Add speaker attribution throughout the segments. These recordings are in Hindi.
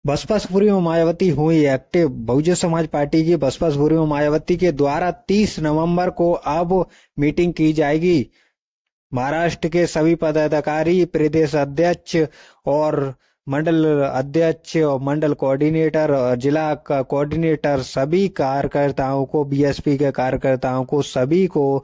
Speaker 1: बसपा सुप्रीमो मायावती हुई एक्टिव। बहुजन समाज पार्टी की बसपा सुप्रीमो मायावती के द्वारा 30 नवंबर को अब मीटिंग की जाएगी। महाराष्ट्र के सभी पदाधिकारी, प्रदेश अध्यक्ष और मंडल अध्यक्ष और मंडल कोऑर्डिनेटर और जिला का कोऑर्डिनेटर सभी कार्यकर्ताओं को, बीएसपी के कार्यकर्ताओं को, सभी को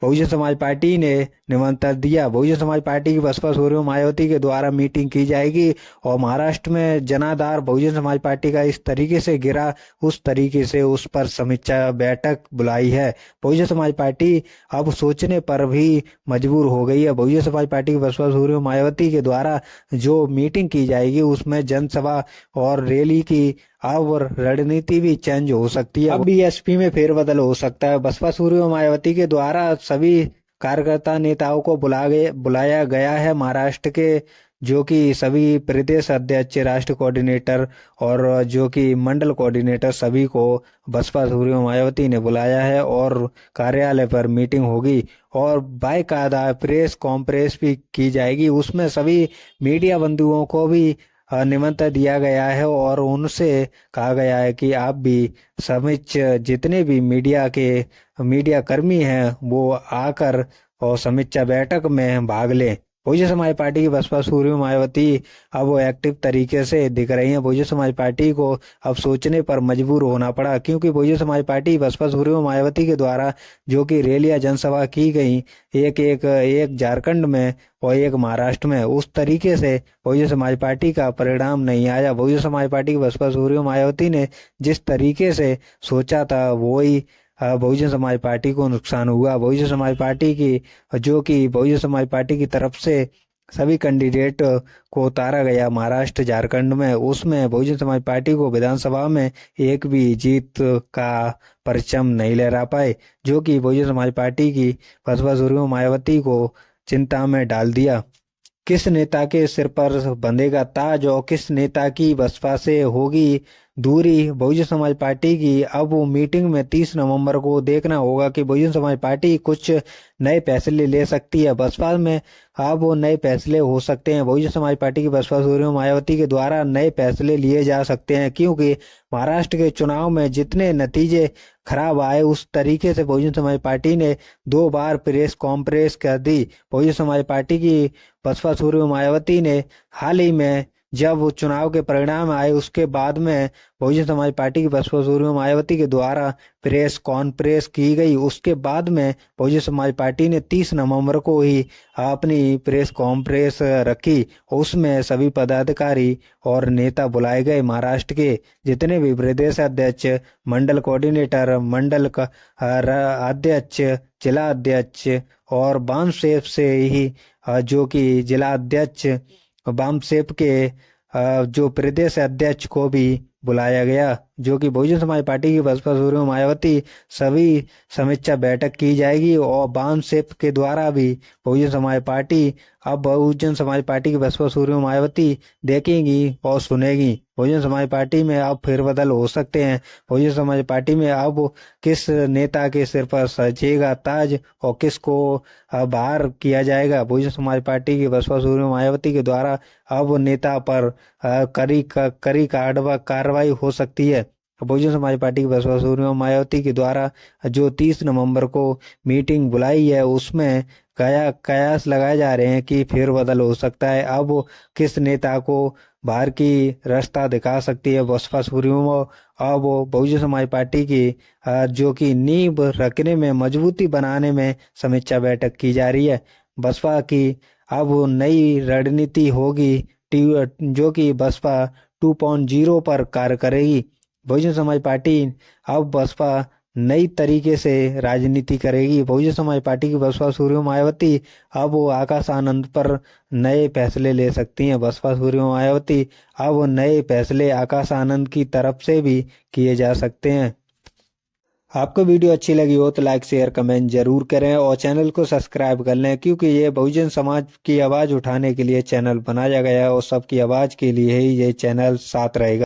Speaker 1: बहुजन समाज पार्टी ने निमंत्रण दिया। बहुजन समाज पार्टी की बसपा सुप्रीमो मायावती के द्वारा मीटिंग की जाएगी और महाराष्ट्र में जनाधार बहुजन समाज पार्टी का इस तरीके से गिरा, उस तरीके से उस पर समीक्षा बैठक बुलाई है। बहुजन समाज पार्टी अब सोचने पर भी मजबूर हो गई है। बहुजन समाज पार्टी की बसपा सुप्रीमो मायावती के द्वारा जो मीटिंग की जाएगी उसमें जनसभा और रैली की अब रणनीति भी चेंज हो सकती है। अब बीएसपी में फेरबदल हो सकता है। बसपा सुप्रीमो मायावती के द्वारा सभी कार्यकर्ता नेताओं को बुलाया गया है। महाराष्ट्र के जो कि सभी प्रदेश अध्यक्ष, राष्ट्रीय कोऑर्डिनेटर और जो कि मंडल कोऑर्डिनेटर सभी को बसपा सुप्रीमो मायावती ने बुलाया है और कार्यालय पर मीटिंग होगी और बाकायदा प्रेस कॉन्फ्रेंस भी की जाएगी। उसमें सभी मीडिया बंधुओं को भी निमंत्रण दिया गया है और उनसे कहा गया है कि आप भी समिच जितने भी मीडिया कर्मी हैं वो आकर और समीक्षा बैठक में भाग लें। बहुजन समाज पार्टी की बसपा सुप्रीमो मायावती अब वो एक्टिव तरीके से दिख रही हैं। बहुजन समाज पार्टी को अब सोचने पर मजबूर होना पड़ा, क्योंकि बहुजन समाज पार्टी बसपा सुप्रीमो मायावती के द्वारा जो कि रैलियां जनसभा की गई, एक झारखंड में और एक महाराष्ट्र में, उस तरीके से बहुजन समाज पार्टी का परिणाम नहीं आया। बहुजन समाज पार्टी की बसपा सुप्रीमो मायावती ने जिस तरीके से सोचा था वही बहुजन समाज पार्टी को नुकसान हुआ। बहुजन समाज पार्टी की जो कि बहुजन समाज पार्टी की तरफ से सभी कैंडिडेट को उतारा गया महाराष्ट्र झारखंड में, उसमें बहुजन समाज पार्टी को विधानसभा में एक भी जीत का परचम नहीं लहरा पाए, जो कि बहुजन समाज पार्टी की बसपा सुप्रीमो मायावती को चिंता में डाल दिया। किस नेता के सिर पर बंधेगा ताज और किस नेता की बसपा से होगी दूरी, बहुजन समाज पार्टी की अब मीटिंग में 30 नवंबर को देखना होगा कि बहुजन समाज पार्टी कुछ नए फैसले ले सकती है। बसपा में अब वो नए फैसले हो सकते हैं। बहुजन समाज पार्टी की बसपा सुप्रीमो मायावती के द्वारा नए फैसले लिए जा सकते हैं, क्योंकि महाराष्ट्र के चुनाव में जितने नतीजे खराब आए उस तरीके से बहुजन समाज पार्टी ने 2 बार प्रेस कॉन्फ्रेंस कर दी। बहुजन समाज पार्टी की बसपा सुप्रीमो मायावती ने हाल ही में जब चुनाव के परिणाम आए उसके बाद में बहुजन समाज पार्टी की बसपा सुप्रीमो मायावती के द्वारा प्रेस कॉन्फ्रेंस की गई। उसके बाद में बहुजन समाज पार्टी ने 30 नवंबर को ही अपनी प्रेस कॉन्फ्रेंस रखी। उसमें सभी पदाधिकारी और नेता बुलाए गए। महाराष्ट्र के जितने भी प्रदेश अध्यक्ष, मंडल कोऑर्डिनेटर, मंडल का अध्यक्ष, जिला अध्यक्ष और बामसेफ से ही जो कि जिला अध्यक्ष, बामसेफ के जो प्रदेश अध्यक्ष को भी बुलाया गया, जो कि बहुजन समाज पार्टी की बसपा सुप्रीमो मायावती सभी समीक्षा बैठक की जाएगी और बामसेफ के द्वारा भी बहुजन समाज पार्टी अब बहुजन समाज पार्टी की बसपा सुप्रीमो मायावती देखेंगी और सुनेगी। बहुजन समाज पार्टी में अब फेरबदल हो सकते हैं। बहुजन समाज पार्टी में अब किस नेता के सिर पर सजेगा ताज और किसको बाहर किया जाएगा। बहुजन समाज पार्टी की बसपा सुप्रीमो मायावती के द्वारा अब नेता पर कड़ी कार्रवाई हो सकती है। बहुजन समाज पार्टी की बसपा सुप्रीमो मायावती के द्वारा जो 30 नवंबर को मीटिंग बुलाई है उसमें कयास लगाए जा रहे हैं कि फेरबदल हो सकता है। अब किस नेता को बाहर की रास्ता दिखा सकती है बसपा सुप्रीमो। अब बहुजन समाज पार्टी की जो कि नींव रखने में, मजबूती बनाने में समीक्षा बैठक की जा रही है। बसपा की अब नई रणनीति होगी जो कि बसपा 2.0 पर कार्य करेगी। बहुजन समाज पार्टी अब बसपा नई तरीके से राजनीति करेगी। बहुजन समाज पार्टी की बसपा सुप्रीमो मायावती अब वो आकाश आनंद पर नए फैसले ले सकती हैं। बसपा सुप्रीमो मायावती अब नए फैसले आकाश आनंद की तरफ से भी किए जा सकते हैं। आपको वीडियो अच्छी लगी हो तो लाइक, शेयर, कमेंट जरूर करें और चैनल को सब्सक्राइब कर लें, क्योंकि ये बहुजन समाज की आवाज उठाने के लिए चैनल बनाया गया है और सबकी आवाज के लिए ही ये चैनल साथ रहेगा।